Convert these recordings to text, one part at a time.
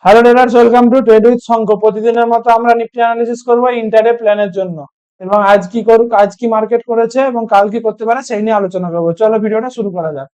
Hello traders, welcome to trade with Shankha. প্রতিদিনের মতো আমরা নিফটি অ্যানালিসিস করব ইন্টারডে প্ল্যানের জন্য, এবং আজ কি করুক, আজ কি মার্কেট করেছে এবং কাল কি করতে পারে সেই নিয়ে আলোচনা করবো। চলো ভিডিওটা শুরু করা যাক।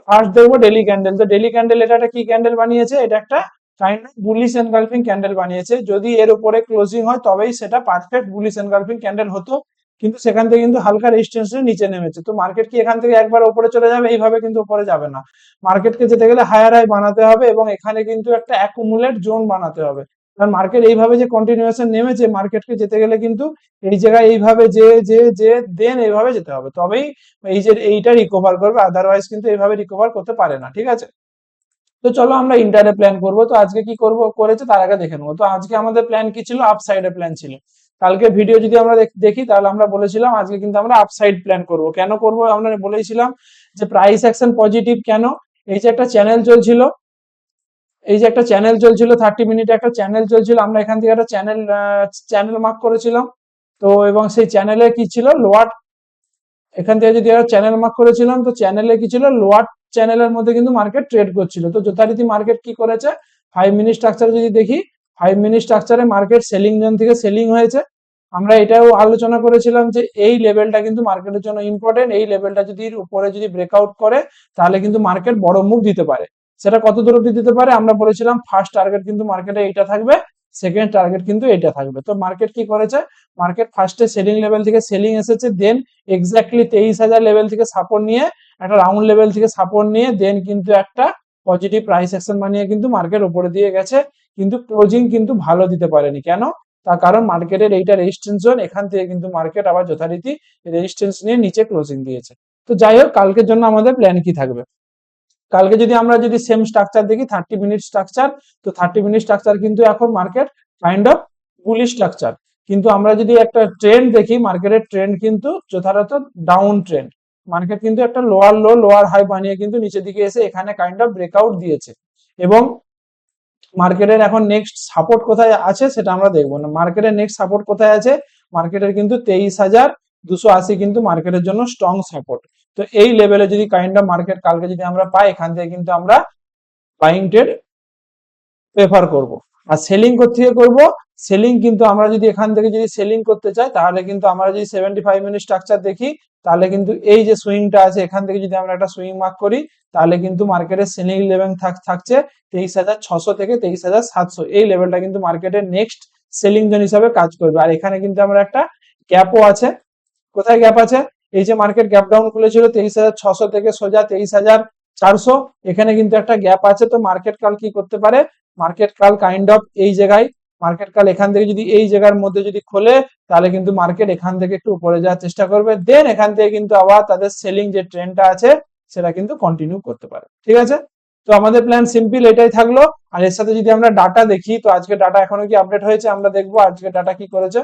ফার্স্ট দেখবো ডেলি ক্যান্ডেল। তো ডেলি ক্যান্ডেল এটা একটা কি ক্যান্ডেল বানিয়েছে? এটা একটা kind of bullish engulfing candle বানিয়েছে। যদি এর উপরে ক্লোজিং হয় তবেই সেটা পারফেক্ট বুলিশ এনগালফিং ক্যান্ডেল হতো, কিন্তু সেখান থেকে কিন্তু হালকা রেজিস্ট্যান্সের নিচে নেমেছে। তো মার্কেট কি এখান থেকে একবার উপরে চলে যাবে? এইভাবে কিন্তু উপরে যাবে না। মার্কেটকে যেতে গেলে হায়ার হাই বানাতে হবে এবং এখানে কিন্তু একটা অ্যাকুমুলেট জোন বানাতে হবে। কারণ মার্কেট এইভাবে যে কন্টিনিউয়েশন নেমেছে, মার্কেটকে যেতে গেলে কিন্তু এই জায়গায় এইভাবে যে দেন এইভাবে যেতে হবে, তবেই এই যে এইটা রিকভার করবে, আদারওয়াইজ কিন্তু এইভাবে রিকভার করতে পারে না। ঠিক আছে, তো চলো আমরা ইন্টারডে প্ল্যান করব। তো আজকে কি করব করেছে তার আগে দেখে নেবো। তো আজকে আমাদের প্ল্যান কি ছিল? আপসাইডে প্ল্যান ছিল। কালকে ভিডিও যদি আমরা দেখি তাহলে আমরা বলেছিলাম আজকে কিন্তু আমরা আপসাইড প্ল্যান করব। কেন করব আমরা বলেছিলাম যে প্রাইস অ্যাকশন পজিটিভ কেন? এই যে একটা চ্যানেল চলছিল, এই যে একটা চ্যানেল চলছিল 30 মিনিটে একটা চ্যানেল চলছিল, আমরা এখান থেকে একটা চ্যানেল মার্ক করেছিলাম। তো এবং সেই চ্যানেলে কি ছিল? লোয়ার, এখান থেকে যদি একটা চ্যানেল মার্ক করেছিলাম, তো চ্যানেলে কি ছিল? লোয়ার চ্যানেলের মধ্যে কিন্তু মার্কেট ট্রেড করছিল। তো যথারীতি মার্কেট কি করেছে? 5 মিনিট স্ট্রাকচারে যদি দেখি, 5 মিনিট স্ট্রাকচারে মার্কেট সেলিং জোন থেকে সেলিং হয়েছে। আমরা এটাও আলোচনা করেছিলাম যে এই লেভেলটা কিন্তু মার্কেটের জন্য ইম্পর্টেন্ট। এই লেভেলটা যদি উপরে যদি ব্রেকআউট করে তাহলে কিন্তু মার্কেট বড় মুভ দিতে পারে। সেটা কত দূর অব্দি দিতে পারে? আমরা বলেছিলাম ফার্স্ট টার্গেট কিন্তু মার্কেটে এইটা থাকবে, সেকেন্ড টার্গেট কিন্তু এইটা থাকবে। তো মার্কেট কি করেছে? মার্কেট ফার্স্টে সেলিং লেভেল থেকে সেলিং এসেছে, দেন এক্স্যাক্টলি 23,000 লেভেল থেকে সাপোর্ট নিয়ে, একটা রাউন্ড লেভেল থেকে সাপোর্ট নিয়ে, দেন কিন্তু একটা পজিটিভ প্রাইস অ্যাকশন বানিয়ে কিন্তু মার্কেট উপরে দিয়ে গেছে। কিন্তু ক্লোজিং কিন্তু ভালো দিতে পারেনি। কেন? তার কারণ মার্কেটের এইটা রেজিস্ট্যান্স জোন, এখান থেকে কিন্তু মার্কেট আবার যথারীতি রেজিস্ট্যান্স নিয়ে নিচে ক্লোজিং দিয়েছে। তো যাই হোক, কালকের জন্য আমাদের প্ল্যান কি থাকবে? কালকে যদি আমরা যদি সেম স্ট্রাকচার দেখি, 30 মিনিট স্ট্রাকচার, তো 30 মিনিট স্ট্রাকচার কিন্তু এখন market kind of bullish structure. কিন্তু আমরা যদি একটা ট্রেন্ড দেখি, মার্কেটের ট্রেন্ড কিন্তু যথাযথ ডাউন ট্রেন্ড। মার্কেট কিন্তু একটা লোয়ার লো লোয়ার হাই বানিয়ে কিন্তু নিচের দিকে এসে এখানে কাইন্ড অফ ব্রেকআউট দিয়েছে। এবং মার্কেটের এখন নেক্সট সাপোর্ট কোথায় আছে সেটা আমরা দেখবো না। মার্কেটের নেক্সট সাপোর্ট কোথায় আছে? মার্কেটের কিন্তু 23,280 কিন্তু মার্কেটের জন্য স্ট্রং সাপোর্ট। তো এই লেভেলে যদি কাইন্ড অফ মার্কেট কালকে যদি আমরা পাই, এখান থেকে কিন্তু আমরা বাইং ট্রেড প্রেফার করব। আর সেলিং কোথেকে করব? সেলিং কিন্তু আমরা যদি এখান থেকে যদি সেলিং করতে চাই, তাহলে কিন্তু আমরা যদি 75 মিনিট স্ট্রাকচার দেখি, তাহলে কিন্তু এই যে সুইংটা আছে এখান থেকে যদি আমরা একটা সুইং মার্ক করি, তাহলে কিন্তু মার্কেটের সেলিং লেভেল থাকছে 23,600 থেকে 23,700। এই লেভেলটা কিন্তু মার্কেটের নেক্সট সেলিং জোন হিসাবে কাজ করবে। আর এখানে কিন্তু আমরা একটা গ্যাপও আছে। কোথায় গ্যাপ আছে? এই যে মার্কেট গ্যাপ ডাউন খুলেছিল 23,600 থেকে সোজা 23,400, এখানে কিন্তু একটা গ্যাপ আছে। তো মার্কেট কাল কি করতে পারে? মার্কেট কাল কাইন্ড অফ এই জায়গায়, মার্কেট কাল এখান থেকে যদি এই জায়গার মধ্যে যদি খোলে, তাহলে কিন্তু মার্কেট এখান থেকে একটু উপরে যাওয়ার চেষ্টা করবে, দেন এখান থেকে কিন্তু আবার তাদের সেলিং যে ট্রেন্ডটা আছে সেটা কিন্তু কন্টিনিউ করতে পারে। ঠিক আছে, তো আমাদের প্ল্যান সিম্পল এটাই থাকলো। আর এর সাথে যদি আমরা ডাটা দেখি, তো আজকে ডাটা এখনো কি আপডেট হয়েছে আমরা দেখবো। আজকে ডাটা কি করেছে,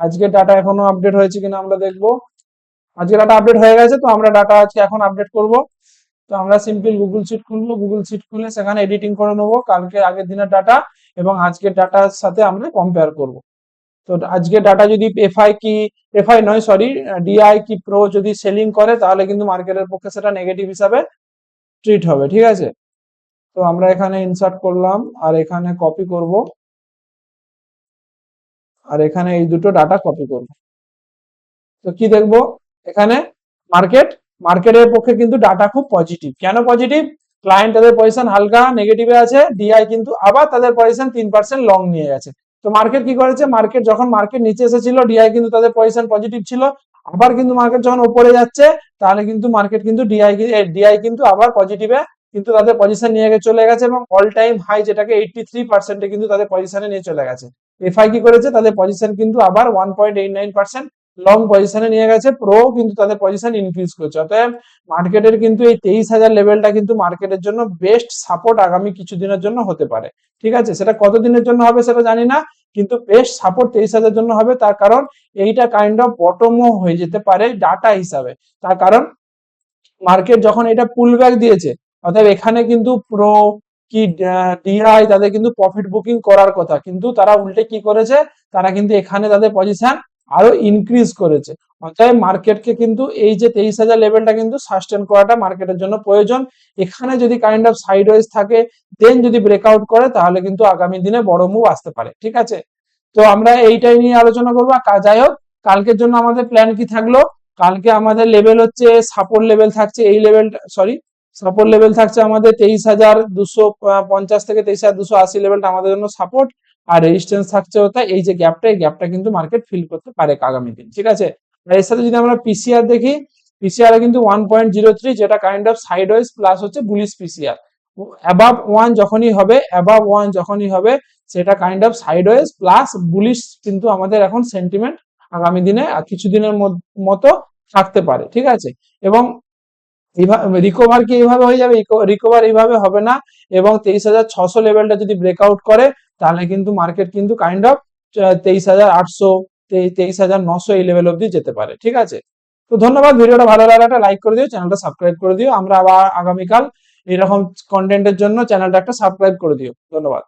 আজকে ডাটা এখনো আপডেট হয়েছে কিনা আমরা দেখবো। আজকে ডাটা আপডেট হয়ে গেছে, তো আমরা ডাটা আজকে এখন আপডেট করব। তো আমরা সিম্পল গুগল শিট খুলবো, গুগল শিট খুলে সেখানে এডিটিং করে নেবো কালকে আগের দিনের ডাটা এবং আজকের ডাটার সাথে আমরা কম্পেয়ার করব। তো আজকে ডাটা যদি এফআই নয় সরি ডিআই কি প্রো যদি সেলিং করে, তাহলে কিন্তু মার্কেটের পক্ষে সেটা নেগেটিভ হিসাবে ট্রিট হবে। ঠিক আছে, তো আমরা এখানে ইনসার্ট করলাম আর এখানে কপি করব, আর এখানে এই দুটো ডাটা কপি করব। তো কি দেখবো এখানে? মার্কেট, মার্কেটের পক্ষে কিন্তু ডাটা খুব পজিটিভ। কেন পজিটিভ? ক্লায়েন্ট তাদের পজিশন হালকা নেগেটিভে আছে, ডিআই কিন্তু আবার তাদের পজিশন 3% লং নিয়ে গেছে। তো মার্কেট কি করেছে? মার্কেট যখন মার্কেট নিচে এসেছিল, ডিআই কিন্তু তাদের পজিশন পজিটিভ ছিল। আবার কিন্তু মার্কেট যখন উপরে যাচ্ছে, তাহলে কিন্তু মার্কেট কিন্তু ডিআই কিন্তু আবার পজিটিভে কিন্তু তাদের পজিশন নিয়ে চলে গেছে এবং অল টাইম হাই যেটাকে 83% কিন্তু তাদের পজিশনে নিয়ে চলে গেছে। এফআই কি করেছে? তাদের পজিশন কিন্তু আবার 1.89% লং পজিশনে নিয়ে গেছে। প্রো কিন্তু তাদের পজিশন ইনক্রিজ করছে। অতএব মার্কেটের কিন্তু এই 23,000 লেভেলটা কিন্তু মার্কেটের জন্য বেস্ট সাপোর্ট আগামী কিছুদিনের জন্য হতে পারে। ঠিক আছে, সেটা কতদিনের জন্য হবে সেটা জানি না, কিন্তু বেস্ট সাপোর্ট 23,000 জন্য হবে। তার কারণ এইটা কাইন্ড অফ বটমও হয়ে যেতে পারে ডাটা হিসাবে। তার কারণ মার্কেট যখন এটা পুল ব্যাক দিয়েছে, অর্থাৎ এখানে কিন্তু প্রো কি ডিআই তাদের কিন্তু প্রফিট বুকিং করার কথা, কিন্তু তারা উল্টে কি করেছে? তারা কিন্তু এখানে তাদের পজিশন আরো ইনক্রিজ করেছে। অতএব মার্কেটকে কিন্তু এই যে 23,000 লেভেলটা কিন্তু সাস্টেন করাটা মার্কেটের জন্য প্রয়োজন। এখানে যদি কাইন্ড অফ সাইডওয়েজ থাকে, দেন যদি ব্রেকআউট করে, তাহলে কিন্তু আগামী দিনে বড় মুভ আসতে পারে। ঠিক আছে, তো আমরা এইটাই নিয়ে আলোচনা করবো। যাই হোক, কালকের জন্য আমাদের প্ল্যান কি থাকলো? কালকে আমাদের লেভেল হচ্ছে সাপোর্ট লেভেল থাকছে, এই লেভেলটা সরি সাপোর্ট লেভেল থাকছে আমাদের 23,250 থেকে 23,280 লেভেলটা আমাদের জন্য সাপোর্ট। আর রেজিস্ট্যান্স থাকছে হচ্ছে এই যে গ্যাপটা, এই গ্যাপটা কিন্তু মার্কেট ফিল করতে পারে আগামী দিন। ঠিক আছে, আর এর সাথে যদি আমরা পিসিআর দেখি, পিসিআর কিন্তু 1.03, যেটা কাইন্ড অফ সাইডওয়েজ প্লাস হচ্ছে বুলিশ পিসিআর। অ্যাবাভ 1 যখনই হবে, অ্যাবাভ 1 যখনই হবে, সেটা kind of sideways plus bullish কিন্তু আমাদের এখন সেন্টিমেন্ট আগামী দিনে কিছুদিনের মতো থাকতে পারে। ঠিক আছে, এবং রিকভার কি এইভাবে হয়ে যাবে? রিকভার এইভাবে হবে না, এবং 23,600 লেভেলটা যদি ব্রেকআউট করে, তাহলে কিন্তু মার্কেট কিন্তু কাইন্ড অফ 23,800, 23,900 এই লেভেল অব্দি যেতে পারে। ঠিক আছে, তো ধন্যবাদ। ভিডিওটা ভালো লাগলে একটা লাইক করে দিও, চ্যানেলটা সাবস্ক্রাইব করে দিও। আমরা আবার আগামীকাল এরকম কন্টেন্টের জন্য চ্যানেলটা একটা সাবস্ক্রাইব করে দিও। ধন্যবাদ।